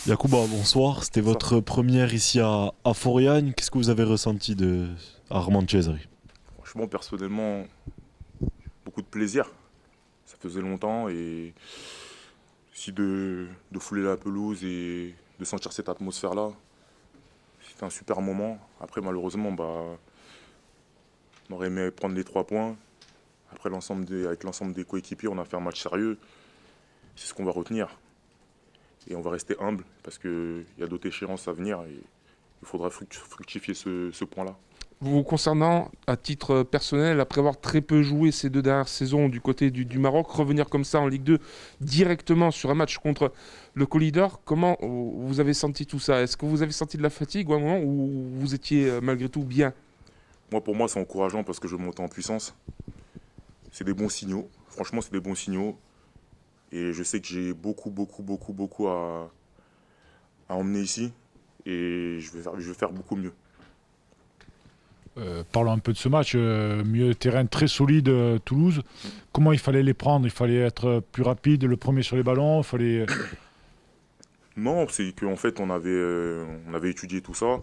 Yacouba, bonsoir. C'était Ça, votre première ici à Foriagne. Qu'est-ce que vous avez ressenti de Armand Cesari? franchement, personnellement, beaucoup de plaisir. Ça faisait longtemps et aussi de fouler la pelouse et de sentir cette atmosphère-là, c'était un super moment. Après, malheureusement, on aurait aimé prendre les 3 points. Après, avec l'ensemble des coéquipiers, on a fait un match sérieux. C'est ce qu'on va retenir. Et on va rester humble parce qu'il y a d'autres échéances à venir et il faudra fructifier ce point-là. Vous concernant, à titre personnel, après avoir très peu joué ces 2 dernières saisons du côté du Maroc, revenir comme ça en Ligue 2 directement sur un match contre le co-leader, comment vous avez senti tout ça? Est-ce que vous avez senti de la fatigue ou à un moment où vous étiez malgré tout bien? Pour moi, c'est encourageant parce que je monte en puissance. C'est des bons signaux. Franchement, c'est des bons signaux. Et je sais que j'ai beaucoup à emmener ici. Et je vais faire beaucoup mieux. Parlons un peu de ce match. Milieu de terrain très solide, Toulouse. Comment il fallait les prendre? Il fallait être plus rapide, le premier sur les ballons. Il fallait. Non, c'est qu'en fait, on avait étudié tout ça.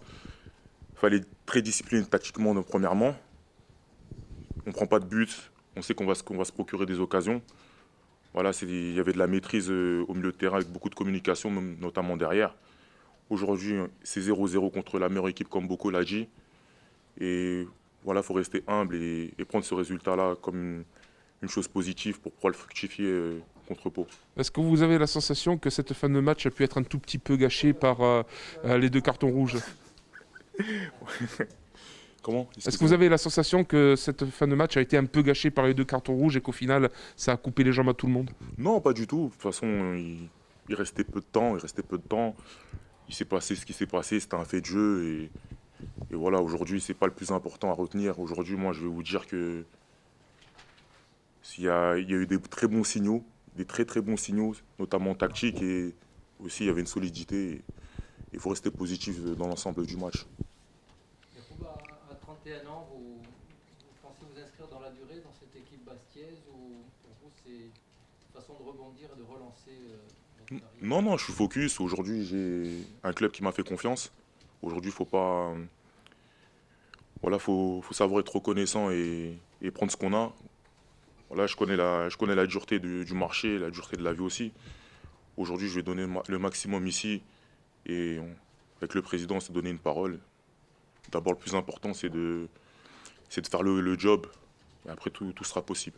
Il fallait être très discipliné tactiquement, premièrement. On ne prend pas de but. On sait qu'on va se procurer des occasions. Voilà, il y avait de la maîtrise au milieu de terrain avec beaucoup de communication, notamment derrière. Aujourd'hui, c'est 0-0 contre la meilleure équipe, comme Boko l'a dit. Et voilà, il faut rester humble et prendre ce résultat-là comme une chose positive pour pouvoir le fructifier contre Pau. Est-ce que vous avez la sensation que cette fin de match a pu être un tout petit peu gâchée par les 2 cartons rouges? Comment? Est-ce que vous Excusez-moi. avez la sensation que cette fin de match a été un peu gâchée par les 2 cartons rouges et qu'au final, ça a coupé les jambes à tout le monde? Non, pas du tout. De toute façon, il restait peu de temps. Il restait peu de temps. Il s'est passé ce qui s'est passé. C'était un fait de jeu. Et voilà, aujourd'hui, c'est pas le plus important à retenir. Aujourd'hui, moi, je vais vous dire que il y a eu des très bons signaux, des très très bons signaux, notamment tactiques. Et aussi, il y avait une solidité. Il faut rester positif dans l'ensemble du match. Yacouba, à 31 ans, vous pensez vous inscrire dans la durée dans cette équipe bastiaise ou pour vous c'est une façon de rebondir et de relancer votre carrière? Non, non, je suis focus. Aujourd'hui, j'ai un club qui m'a fait confiance. Aujourd'hui, faut pas. Voilà, faut savoir être reconnaissant et prendre ce qu'on a. Voilà, je connais la dureté du marché, la dureté de la vie aussi. Aujourd'hui, je vais donner le maximum ici. Et avec le président, on s'est donné une parole. D'abord, le plus important, c'est de faire le job. Et après, tout sera possible.